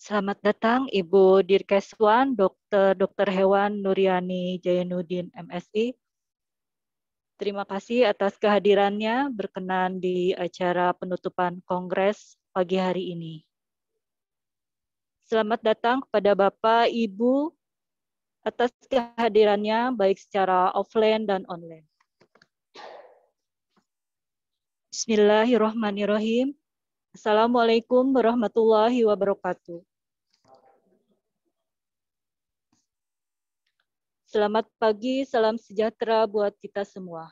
Selamat datang Ibu Dirkeswan Dr. Hewan Nuryani Jainuddin MSI. Terima kasih atas kehadirannya berkenan di acara penutupan Kongres pagi hari ini. Selamat datang kepada Bapak, Ibu atas kehadirannya baik secara offline dan online. Bismillahirrahmanirrahim. Assalamualaikum warahmatullahi wabarakatuh. Selamat pagi, salam sejahtera buat kita semua.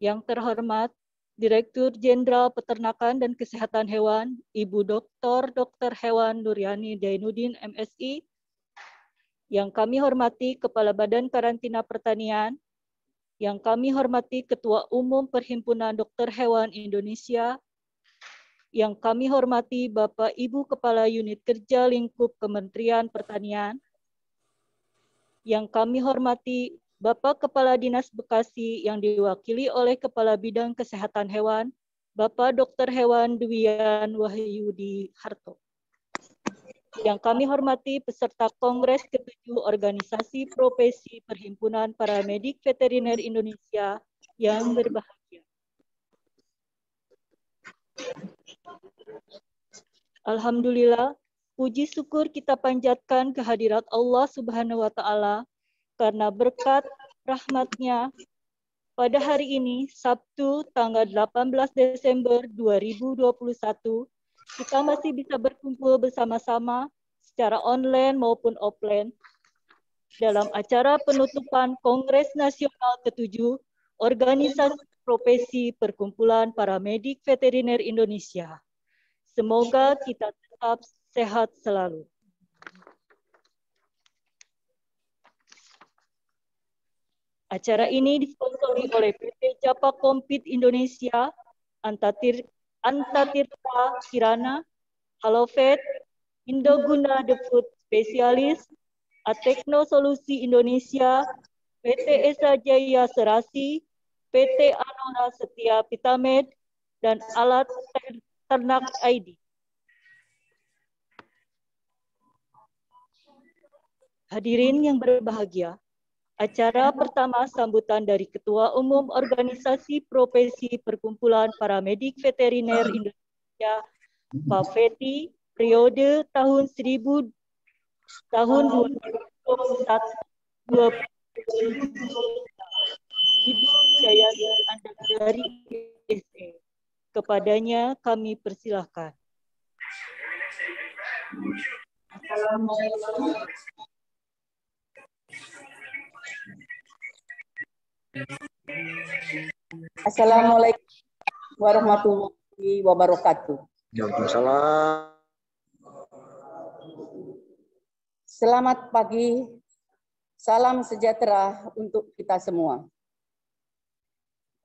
Yang terhormat, Direktur Jenderal Peternakan dan Kesehatan Hewan, Ibu Dr. Hewan Nuryani Jainuddin MSI, yang kami hormati Kepala Badan Karantina Pertanian, yang kami hormati Ketua Umum Perhimpunan Dokter Hewan Indonesia, yang kami hormati Bapak Ibu Kepala Unit Kerja Lingkup Kementerian Pertanian, yang kami hormati Bapak Kepala Dinas Bekasi yang diwakili oleh Kepala Bidang Kesehatan Hewan, Bapak Dr. Hewan Dwian Wahyudi Harto. Yang kami hormati peserta Kongres ke-7 Organisasi Profesi Perhimpunan Paramedik Veteriner Indonesia yang berbahagia. Alhamdulillah, puji syukur kita panjatkan kehadirat Allah Subhanahu wa Ta'ala karena berkat rahmat-Nya pada hari ini, Sabtu, tanggal 18 Desember 2021, kita masih bisa berkumpul bersama-sama secara online maupun offline dalam acara penutupan Kongres Nasional ke-7 Organisasi Profesi Perkumpulan Paramedik Veteriner Indonesia. Semoga kita tetap sehat selalu. Acara ini disponsori oleh PT Japa Kompit Indonesia, Antatirta Kirana, Halovet, Indoguna The Food Specialist, Atekno Solusi Indonesia, PT Esa Jaya Serasi, PT Anora Setia Pitamed, dan Alat Ternak ID. Hadirin yang berbahagia, acara pertama sambutan dari Ketua Umum Organisasi Profesi Perkumpulan Paramedik Veteriner Indonesia, Pak Feti, periode tahun 2021 Ibu Jayati dari SE. Kepadanya kami persilahkan. Assalamualaikum warahmatullahi wabarakatuh. Waalaikumsalam. Selamat pagi, salam sejahtera untuk kita semua.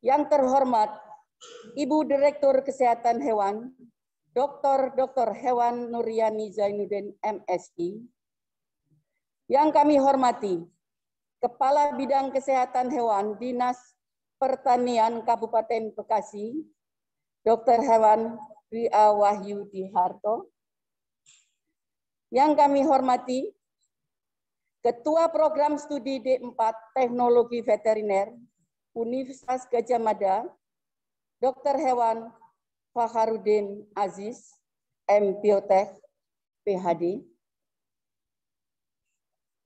Yang terhormat, Ibu Direktur Kesehatan Hewan, Dr. Hewan Nuryani Jainuddin MSI. Yang kami hormati, Kepala Bidang Kesehatan Hewan Dinas Pertanian Kabupaten Bekasi, Dr. Hewan Dwian Wahyudi Harto. Yang kami hormati, Ketua Program Studi D4 Teknologi Veteriner Universitas Gadjah Mada, Dr. Hewan Fakharuddin Aziz, M.Biotech, PhD.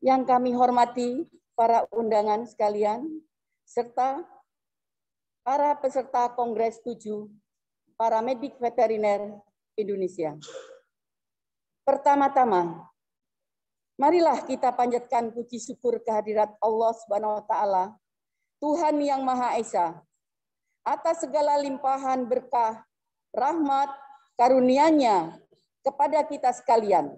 Yang kami hormati, para undangan sekalian, serta para peserta Kongres 7 Paramedik Veteriner Indonesia. Pertama-tama, marilah kita panjatkan puji syukur kehadirat Allah Subhanahu wa Ta'ala, Tuhan yang Maha Esa, atas segala limpahan berkah, rahmat, karunia-Nya kepada kita sekalian,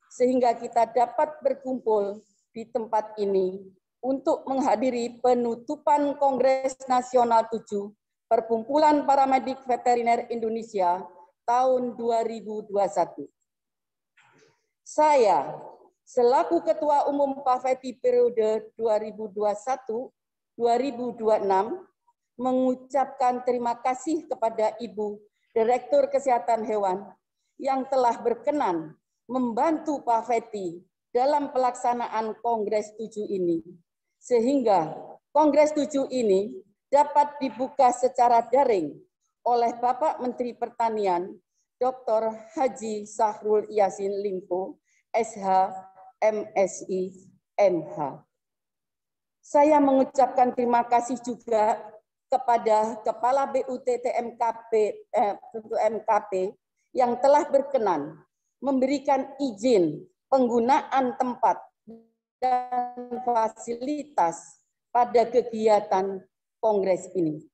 sehingga kita dapat berkumpul di tempat ini untuk menghadiri penutupan Kongres Nasional 7 Perkumpulan Paramedik Veteriner Indonesia tahun 2021. Saya, selaku Ketua Umum PAVETI periode 2021-2026, mengucapkan terima kasih kepada Ibu Direktur Kesehatan Hewan yang telah berkenan membantu Pak Fethi dalam pelaksanaan Kongres 7 ini, sehingga Kongres 7 ini dapat dibuka secara daring oleh Bapak Menteri Pertanian, Dr. Haji Syahrul Yassin Limpo, SH, MSI, MH. Saya mengucapkan terima kasih juga kepada Kepala BUTT MKP yang telah berkenan memberikan izin penggunaan tempat dan fasilitas pada kegiatan Kongres ini.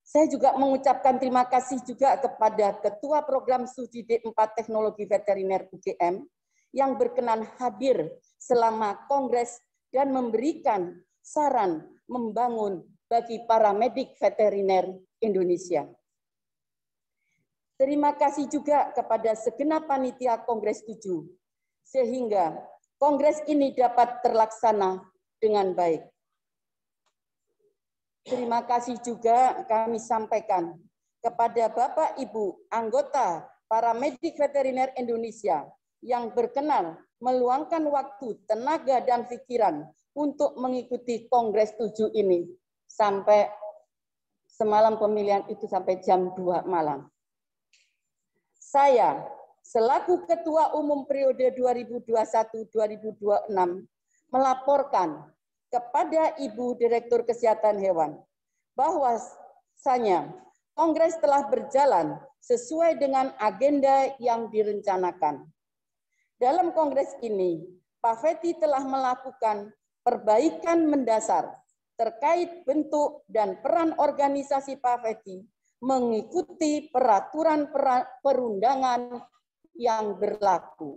Saya juga mengucapkan terima kasih juga kepada Ketua Program Studi D4 Teknologi Veteriner UGM yang berkenan hadir selama Kongres dan memberikan saran membangun bagi para medik veteriner Indonesia. Terima kasih juga kepada segenap panitia Kongres 7, sehingga Kongres ini dapat terlaksana dengan baik. Terima kasih juga kami sampaikan kepada Bapak Ibu anggota para medik veteriner Indonesia yang berkenan meluangkan waktu, tenaga, dan pikiran untuk mengikuti Kongres 7 ini sampai semalam pemilihan itu sampai jam 2 malam. Saya selaku Ketua Umum periode 2021-2026 melaporkan kepada Ibu Direktur Kesehatan Hewan bahwasanya Kongres telah berjalan sesuai dengan agenda yang direncanakan. Dalam Kongres ini, Pak Fethi telah melakukan perbaikan mendasar terkait bentuk dan peran organisasi Pak Fethi mengikuti peraturan perundangan yang berlaku.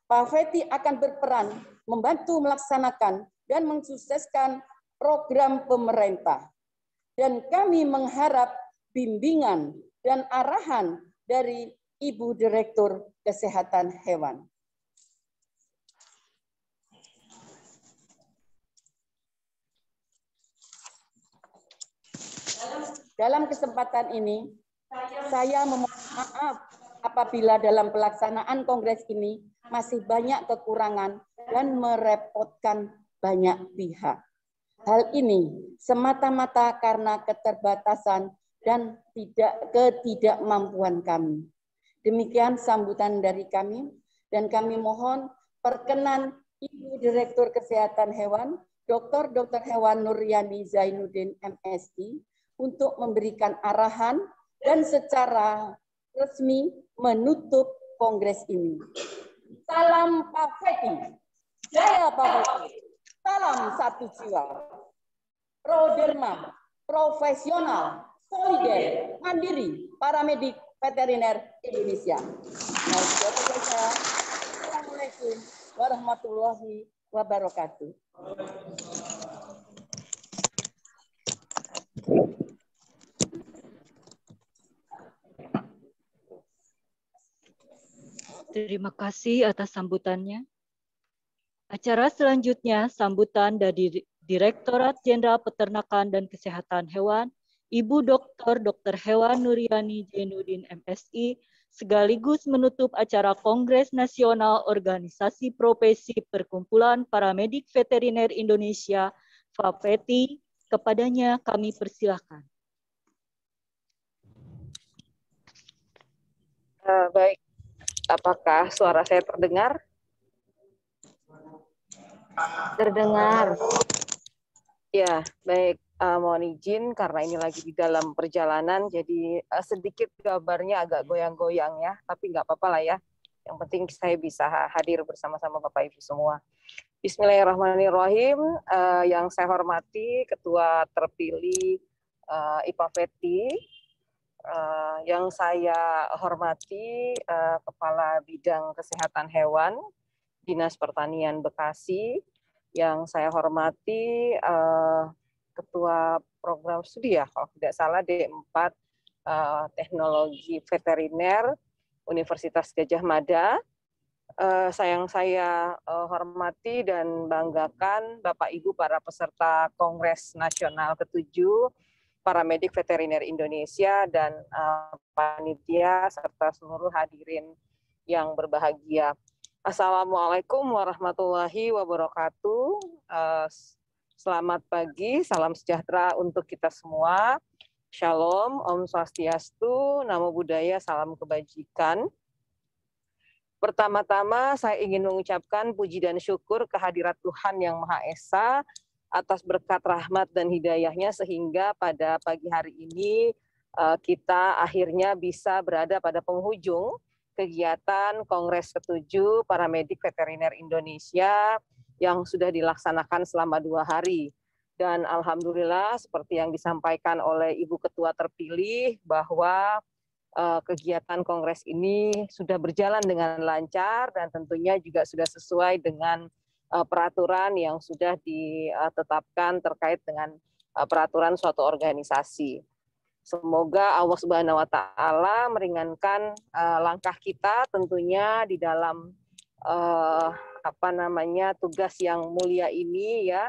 Pak Fethi akan berperan membantu melaksanakan dan mensukseskan program pemerintah. Dan kami mengharap bimbingan dan arahan dari Ibu Direktur Kesehatan Hewan. Dalam kesempatan ini, saya memohon maaf apabila dalam pelaksanaan Kongres ini masih banyak kekurangan dan merepotkan banyak pihak. Hal ini semata-mata karena keterbatasan dan ketidakmampuan kami. Demikian sambutan dari kami, dan kami mohon perkenan Ibu Direktur Kesehatan Hewan, Dr. Hewan Nuryani Zainuddin MSI, untuk memberikan arahan dan secara resmi menutup Kongres ini. Salam Pak Fethi, jaya Pak Fethi, salam satu jiwa, pro-derma, profesional, solider, mandiri, para medik veteriner Indonesia. Assalamualaikum warahmatullahi wabarakatuh. Terima kasih atas sambutannya. Acara selanjutnya sambutan dari Direktorat Jenderal Peternakan dan Kesehatan Hewan, Ibu Dr. Hewan Nuryani Zainuddin MSI, sekaligus menutup acara Kongres Nasional Organisasi Profesi Perkumpulan Paramedik Veteriner Indonesia, Pak Fethi. Kepadanya kami persilahkan. Baik. Apakah suara saya terdengar? Terdengar. Ya, baik. Mohon izin karena ini lagi di dalam perjalanan, jadi sedikit gambarnya agak goyang-goyang ya, tapi nggak apa-apa lah ya. Yang penting saya bisa hadir bersama-sama Bapak Ibu semua. Bismillahirrahmanirrahim. Yang saya hormati Ketua terpilih Ipa Fethi, yang saya hormati Kepala Bidang Kesehatan Hewan Dinas Pertanian Bekasi, yang saya hormati Ketua Program Studi ya kalau tidak salah D4 Teknologi Veteriner Universitas Gadjah Mada, yang saya hormati dan banggakan Bapak Ibu para peserta Kongres Nasional ke-7 Paramedik Veteriner Indonesia dan panitia serta seluruh hadirin yang berbahagia. Assalamualaikum warahmatullahi wabarakatuh. Selamat pagi, salam sejahtera untuk kita semua. Shalom, Om Swastiastu, Namo Buddhaya, salam kebajikan. Pertama-tama saya ingin mengucapkan puji dan syukur kehadirat Tuhan Yang Maha Esa atas berkat rahmat dan hidayahnya sehingga pada pagi hari ini kita akhirnya bisa berada pada penghujung kegiatan Kongres ke-7 Paramedik Veteriner Indonesia yang sudah dilaksanakan selama 2 hari. Dan alhamdulillah seperti yang disampaikan oleh Ibu Ketua terpilih bahwa kegiatan Kongres ini sudah berjalan dengan lancar dan tentunya juga sudah sesuai dengan peraturan yang sudah ditetapkan terkait dengan peraturan suatu organisasi. Semoga Allah Subhanahu wa taala meringankan langkah kita tentunya di dalam tugas yang mulia ini ya,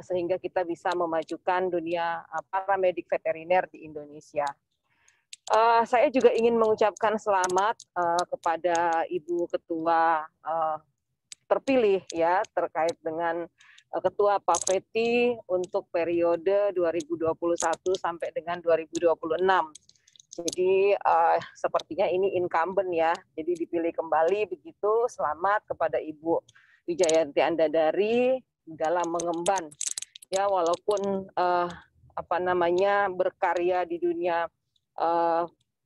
sehingga kita bisa memajukan dunia paramedik veteriner di Indonesia. Saya juga ingin mengucapkan selamat kepada Ibu Ketua terpilih ya terkait dengan Ketua Paveti untuk periode 2021 sampai dengan 2026. Jadi sepertinya ini incumbent ya, jadi dipilih kembali begitu. Selamat kepada Ibu Wijayanti Andadari dalam mengemban ya, walaupun berkarya di dunia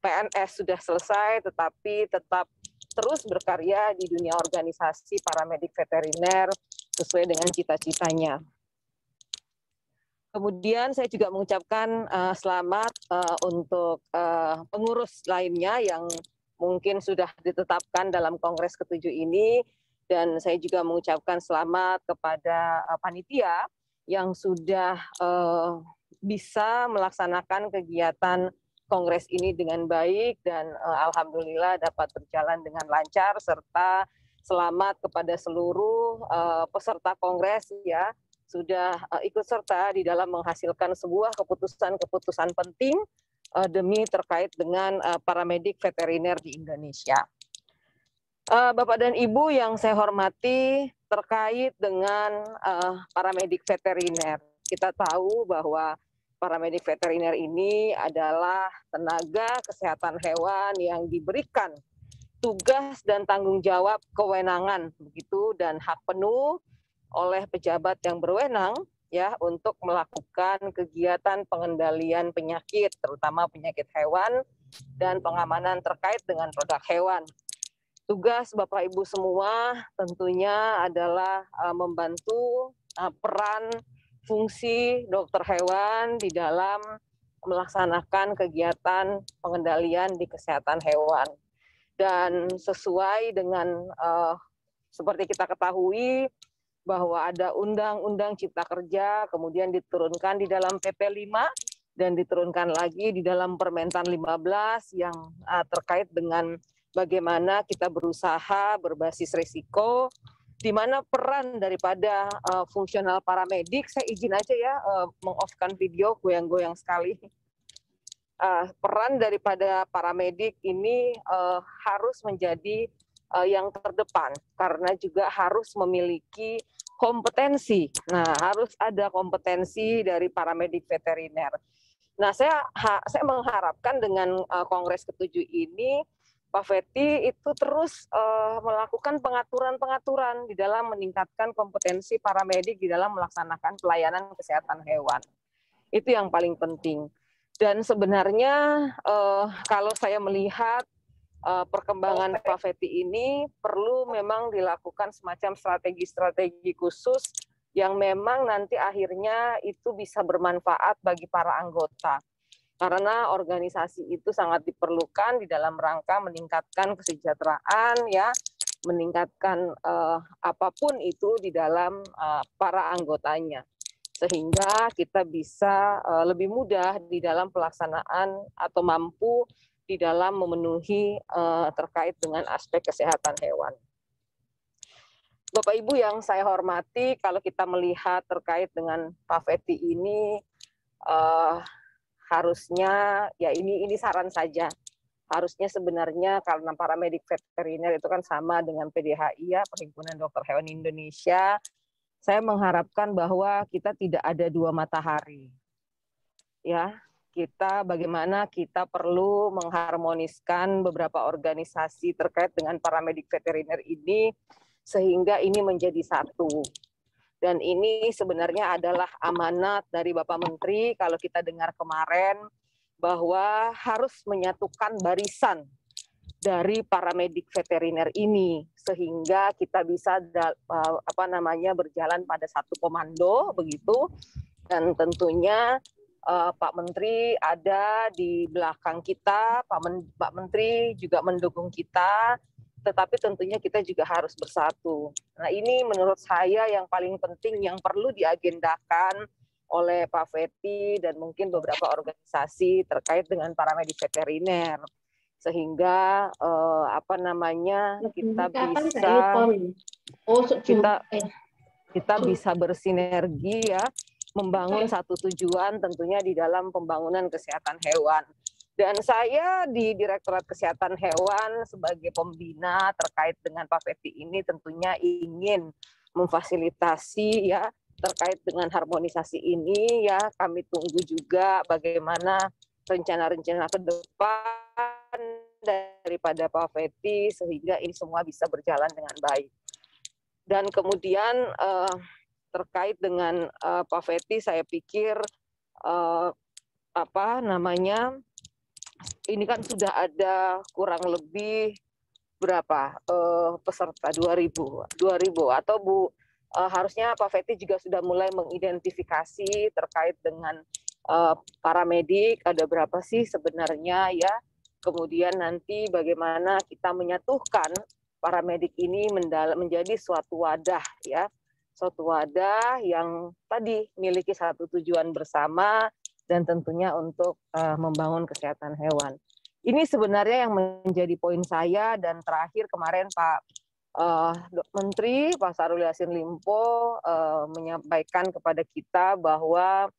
PNS sudah selesai, tetapi tetap terus berkarya di dunia organisasi paramedik veteriner sesuai dengan cita-citanya. Kemudian saya juga mengucapkan selamat untuk pengurus lainnya yang mungkin sudah ditetapkan dalam Kongres ke-7 ini, dan saya juga mengucapkan selamat kepada panitia yang sudah bisa melaksanakan kegiatan Kongres ini dengan baik dan alhamdulillah dapat berjalan dengan lancar, serta selamat kepada seluruh peserta Kongres ya, sudah ikut serta di dalam menghasilkan sebuah keputusan-keputusan penting demi terkait dengan paramedik veteriner di Indonesia. Bapak dan Ibu yang saya hormati, terkait dengan paramedik veteriner, kita tahu bahwa paramedik veteriner ini adalah tenaga kesehatan hewan yang diberikan tugas dan tanggung jawab kewenangan begitu dan hak penuh oleh pejabat yang berwenang ya untuk melakukan kegiatan pengendalian penyakit, terutama penyakit hewan dan pengamanan terkait dengan produk hewan. Tugas Bapak Ibu semua tentunya adalah membantu peran fungsi dokter hewan di dalam melaksanakan kegiatan pengendalian di kesehatan hewan. Dan sesuai dengan seperti kita ketahui bahwa ada Undang-Undang Cipta Kerja, kemudian diturunkan di dalam PP 5 dan diturunkan lagi di dalam Permentan 15 yang terkait dengan bagaimana kita berusaha berbasis risiko, di mana peran daripada fungsional paramedik, saya izin aja ya meng-off-kan video, goyang-goyang sekali. Peran daripada paramedik ini harus menjadi yang terdepan, karena juga harus memiliki kompetensi. Nah, harus ada kompetensi dari paramedik veteriner. Nah, saya mengharapkan dengan Kongres ke-7 ini, Pak Feti itu terus melakukan pengaturan-pengaturan di dalam meningkatkan kompetensi paramedik di dalam melaksanakan pelayanan kesehatan hewan. Itu yang paling penting. Dan sebenarnya kalau saya melihat perkembangan Pak Feti ini perlu memang dilakukan semacam strategi-strategi khusus yang memang nanti akhirnya itu bisa bermanfaat bagi para anggota. Karena organisasi itu sangat diperlukan di dalam rangka meningkatkan kesejahteraan, ya, meningkatkan apapun itu di dalam para anggotanya, sehingga kita bisa lebih mudah di dalam pelaksanaan atau mampu di dalam memenuhi terkait dengan aspek kesehatan hewan. Bapak Ibu yang saya hormati, kalau kita melihat terkait dengan Pak Feti ini, harusnya ya ini saran saja. Harusnya sebenarnya karena paramedik veteriner itu kan sama dengan PDHI ya, Perhimpunan Dokter Hewan Indonesia. Saya mengharapkan bahwa kita tidak ada dua matahari. Ya, bagaimana kita perlu mengharmoniskan beberapa organisasi terkait dengan paramedik veteriner ini sehingga ini menjadi satu. Dan ini sebenarnya adalah amanat dari Bapak Menteri kalau kita dengar kemarin bahwa harus menyatukan barisan dari paramedik veteriner ini sehingga kita bisa berjalan pada satu komando begitu. Dan tentunya Pak Menteri ada di belakang kita, Pak Menteri juga mendukung kita, tetapi tentunya kita juga harus bersatu. Nah ini menurut saya yang paling penting yang perlu diagendakan oleh Pak Fethi dan mungkin beberapa organisasi terkait dengan paramedik veteriner. Sehingga kita bisa bersinergi ya, membangun satu tujuan tentunya di dalam pembangunan kesehatan hewan. Dan saya di Direktorat Kesehatan Hewan sebagai pembina terkait dengan Pak Fethi ini tentunya ingin memfasilitasi ya terkait dengan harmonisasi ini ya. Kami tunggu juga bagaimana rencana-rencana ke depan daripada Pak Fethi sehingga ini semua bisa berjalan dengan baik. Dan kemudian terkait dengan Pak Fethi, saya pikir ini kan sudah ada kurang lebih berapa peserta 2000 atau Bu harusnya Pak Fethi juga sudah mulai mengidentifikasi terkait dengan paramedik ada berapa sih sebenarnya ya. Kemudian nanti bagaimana kita menyatukan paramedik ini menjadi suatu wadah ya. Suatu wadah yang tadi memiliki satu tujuan bersama dan tentunya untuk membangun kesehatan hewan. Ini sebenarnya yang menjadi poin saya dan terakhir kemarin Pak Menteri Pak Syahrul Yassin Limpo menyampaikan kepada kita bahwa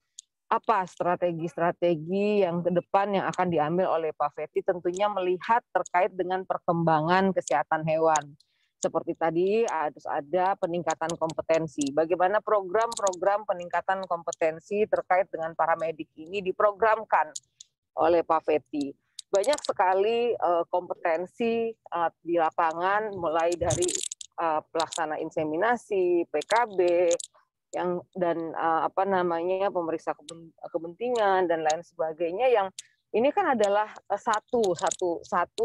apa strategi-strategi yang ke depan yang akan diambil oleh Pak Fethi tentunya melihat terkait dengan perkembangan kesehatan hewan. Seperti tadi harus ada peningkatan kompetensi. Bagaimana program-program peningkatan kompetensi terkait dengan paramedik ini diprogramkan oleh Pak Fethi. Banyak sekali kompetensi di lapangan, mulai dari pelaksana inseminasi, PKB, pemeriksa kepentingan dan lain sebagainya yang ini kan adalah satu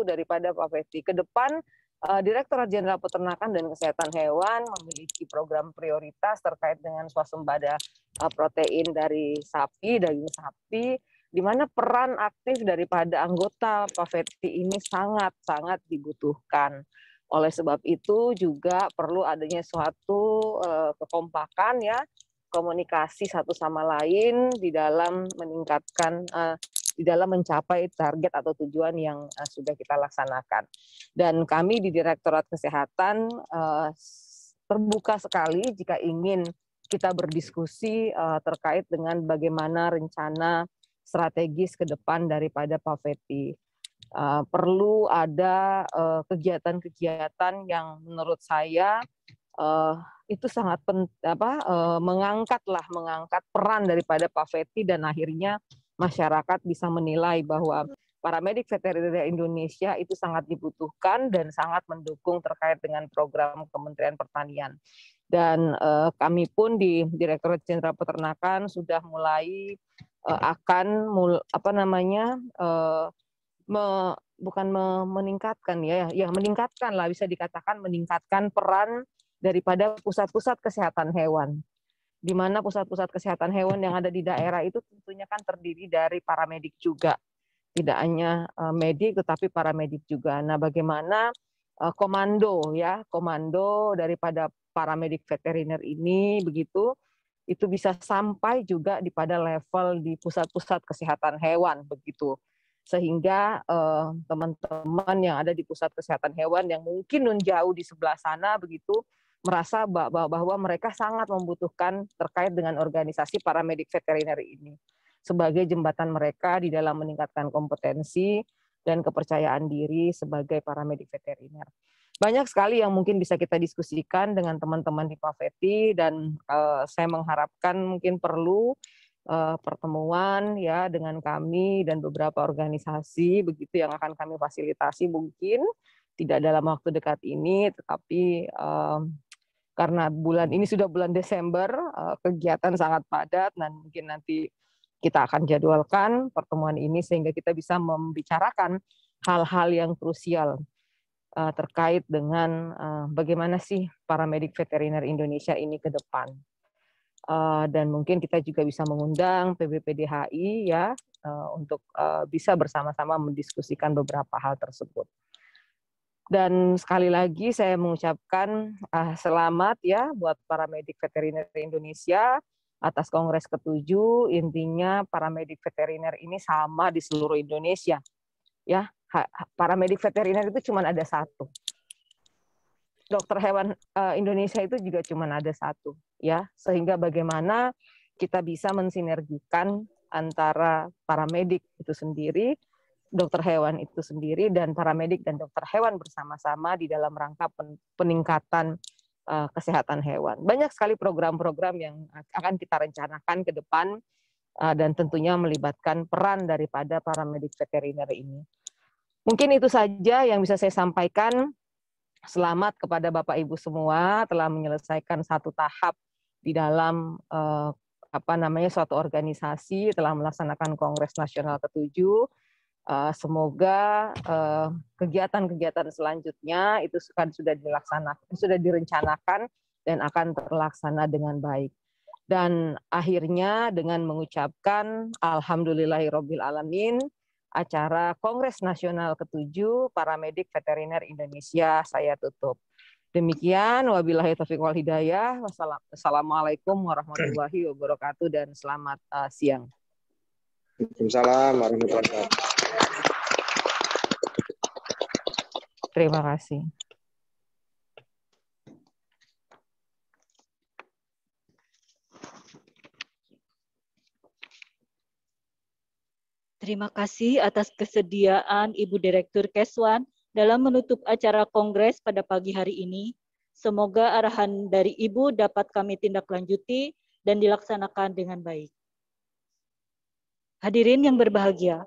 daripada Pak Fethi. Ke depan Direktorat Jenderal Peternakan dan Kesehatan Hewan memiliki program prioritas terkait dengan swasembada protein dari sapi, daging sapi, di mana peran aktif daripada anggota Pak Fethi ini sangat-sangat dibutuhkan. Oleh sebab itu juga perlu adanya suatu kekompakan ya, komunikasi satu sama lain di dalam meningkatkan di dalam mencapai target atau tujuan yang sudah kita laksanakan. Dan kami di Direktorat Kesehatan terbuka sekali jika ingin kita berdiskusi terkait dengan bagaimana rencana strategis ke depan daripada Pak Fethi. Perlu ada kegiatan-kegiatan yang menurut saya itu sangat mengangkat peran daripada Pak Fethi dan akhirnya masyarakat bisa menilai bahwa paramedik veteriner Indonesia itu sangat dibutuhkan dan sangat mendukung terkait dengan program Kementerian Pertanian. Dan kami pun di Direktorat Jenderal Peternakan sudah mulai meningkatkan peran daripada pusat-pusat kesehatan hewan. Di mana pusat-pusat kesehatan hewan yang ada di daerah itu tentunya kan terdiri dari paramedik juga. Tidak hanya medik tetapi paramedik juga. Nah, bagaimana komando daripada paramedik veteriner ini begitu itu bisa sampai juga di pada level di pusat-pusat kesehatan hewan begitu. Sehingga teman-teman yang ada di pusat kesehatan hewan yang mungkin jauh di sebelah sana begitu merasa bahwa mereka sangat membutuhkan terkait dengan organisasi paramedik veteriner ini. sebagai jembatan mereka di dalam meningkatkan kompetensi dan kepercayaan diri sebagai paramedik veteriner. Banyak sekali yang mungkin bisa kita diskusikan dengan teman-teman di Paveti, dan saya mengharapkan mungkin perlu pertemuan ya dengan kami dan beberapa organisasi begitu yang akan kami fasilitasi, mungkin tidak dalam waktu dekat ini, tetapi karena bulan ini sudah bulan Desember, kegiatan sangat padat, dan mungkin nanti kita akan jadwalkan pertemuan ini sehingga kita bisa membicarakan hal-hal yang krusial terkait dengan bagaimana sih paramedik veteriner Indonesia ini ke depan. Dan mungkin kita juga bisa mengundang PBPDHI ya untuk bisa bersama-sama mendiskusikan beberapa hal tersebut. Dan sekali lagi saya mengucapkan selamat ya buat paramedik veteriner Indonesia atas Kongres ke-7. Intinya paramedik veteriner ini sama di seluruh Indonesia. Ya, paramedik veteriner itu cuma ada satu. Dokter hewan Indonesia itu juga cuma ada satu, ya. Sehingga bagaimana kita bisa mensinergikan antara paramedik itu sendiri, dokter hewan itu sendiri, dan paramedik dan dokter hewan bersama-sama di dalam rangka peningkatan kesehatan hewan. Banyak sekali program-program yang akan kita rencanakan ke depan dan tentunya melibatkan peran daripada paramedik veteriner ini. Mungkin itu saja yang bisa saya sampaikan. Selamat kepada Bapak Ibu semua telah menyelesaikan satu tahap di dalam suatu organisasi, telah melaksanakan Kongres Nasional ke-7. Semoga kegiatan-kegiatan selanjutnya itu sudah dilaksanakan, sudah direncanakan dan akan terlaksana dengan baik. Dan akhirnya dengan mengucapkan alhamdulillahirabbil alamin, acara Kongres Nasional ke-7 Paramedik Veteriner Indonesia saya tutup. Demikian, wabillahi taufiq wal hidayah. Wassalamualaikum warahmatullahi wabarakatuh dan selamat siang. Waalaikumsalam warahmatullahi wabarakatuh. Terima kasih. Terima kasih atas kesediaan Ibu Direktur Keswan dalam menutup acara Kongres pada pagi hari ini. Semoga arahan dari Ibu dapat kami tindak lanjuti dan dilaksanakan dengan baik. Hadirin yang berbahagia,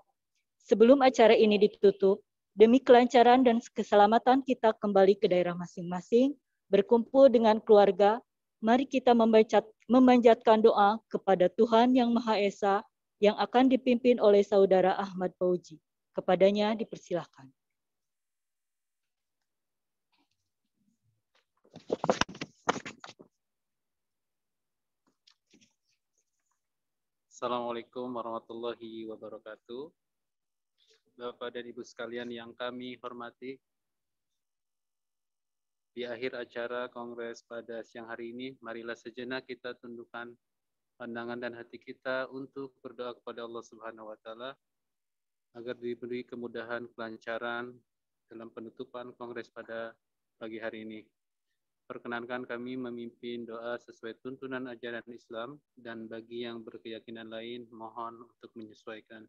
sebelum acara ini ditutup, demi kelancaran dan keselamatan kita kembali ke daerah masing-masing, berkumpul dengan keluarga, mari kita memanjatkan doa kepada Tuhan Yang Maha Esa yang akan dipimpin oleh Saudara Ahmad Fauji. Kepadanya dipersilahkan. Assalamualaikum warahmatullahi wabarakatuh. Bapak dan Ibu sekalian yang kami hormati, di akhir acara Kongres pada siang hari ini, marilah sejenak kita tundukkan pandangan dan hati kita untuk berdoa kepada Allah Subhanahu wa Ta'ala agar diberi kemudahan, kelancaran dalam penutupan Kongres pada pagi hari ini. Perkenankan kami memimpin doa sesuai tuntunan ajaran Islam, dan bagi yang berkeyakinan lain mohon untuk menyesuaikan.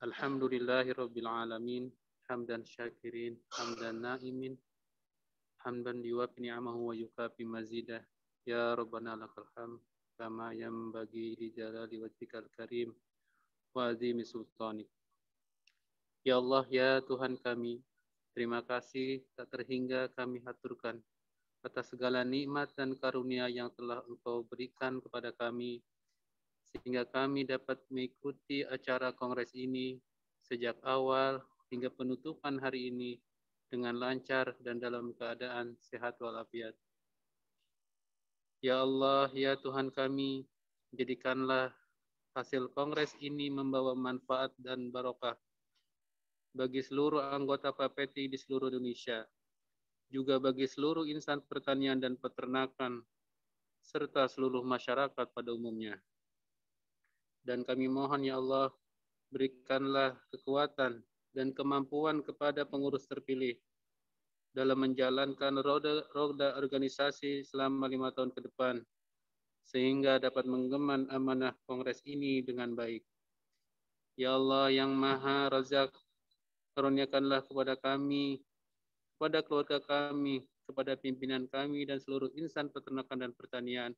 Alhamdulillahirabbil alamin, hamdan syakirin, hamdan naimin, hamdan yuwafi ni'amahu wa yukafi mazidah. Ya Rabbana lakal hamd kama yanbaghi li jalali wajhikal karim wa azimi sultanik. Ya Allah, ya Tuhan kami, terima kasih tak terhingga kami haturkan atas segala nikmat dan karunia yang telah Engkau berikan kepada kami, sehingga kami dapat mengikuti acara kongres ini sejak awal hingga penutupan hari ini dengan lancar dan dalam keadaan sehat walafiat. Ya Allah, ya Tuhan kami, jadikanlah hasil kongres ini membawa manfaat dan barokah bagi seluruh anggota Paveti di seluruh Indonesia, juga bagi seluruh insan pertanian dan peternakan, serta seluruh masyarakat pada umumnya. Dan kami mohon ya Allah, berikanlah kekuatan dan kemampuan kepada pengurus terpilih dalam menjalankan roda organisasi selama 5 tahun ke depan, sehingga dapat menggemban amanah kongres ini dengan baik. Ya Allah yang Maha Razak, karuniakanlah kepada kami, kepada keluarga kami, kepada pimpinan kami dan seluruh insan peternakan dan pertanian,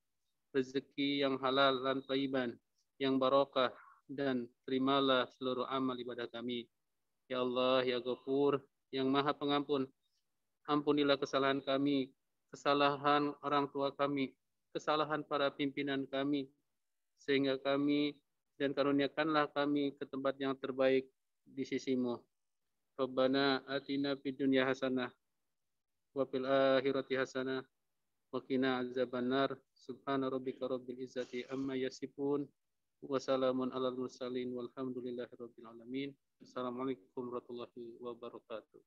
rezeki yang halal dan thayyiban, yang barokah, dan terimalah seluruh amal ibadah kami. Ya Allah, ya Ghafur, yang Maha Pengampun, ampunilah kesalahan kami, kesalahan orang tua kami, kesalahan para pimpinan kami, sehingga kami dan karuniakanlah kami ke tempat yang terbaik di sisimu. Rabbana atina fid dunya hasanah wa fil akhirati hasanah wa qina azabannar. Subhana rabbika rabbil izzati amma yasifun wa salamun alal mursalin walhamdulillahi rabbil alamin. Assalamualaikum warahmatullahi wabarakatuh.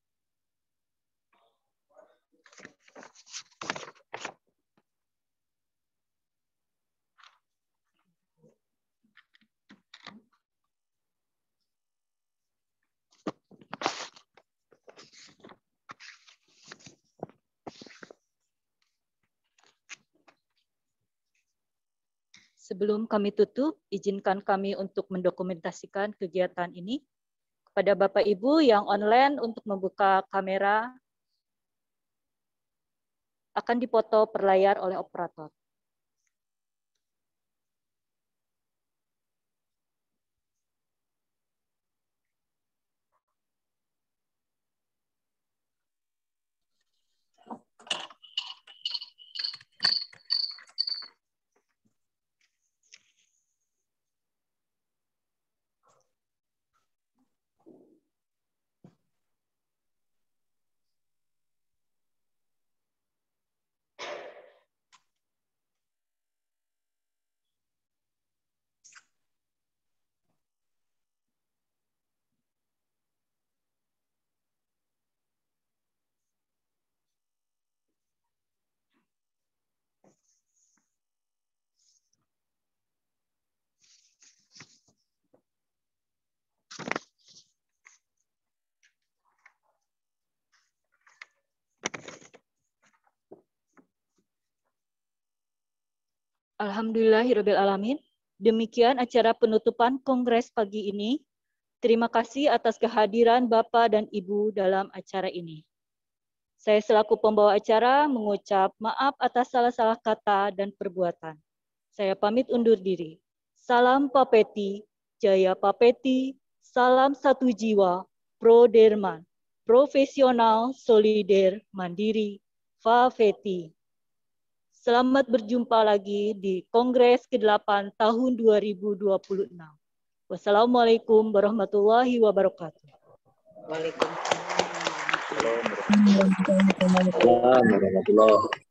Sebelum kami tutup, izinkan kami untuk mendokumentasikan kegiatan ini. Kepada Bapak Ibu yang online untuk membuka kamera, akan dipoto per layar oleh operator. Alhamdulillahirrabbilalamin. Demikian acara penutupan kongres pagi ini. Terima kasih atas kehadiran Bapak dan Ibu dalam acara ini. Saya selaku pembawa acara mengucap maaf atas salah-salah kata dan perbuatan. Saya pamit undur diri. Salam Papeti, Jaya Papeti, salam satu jiwa, Pro Derman, profesional, solider, mandiri, Fafeti. Selamat berjumpa lagi di Kongres ke-8 tahun 2026. Wassalamualaikum warahmatullahi wabarakatuh. Waalaikumsalam warahmatullahi wabarakatuh.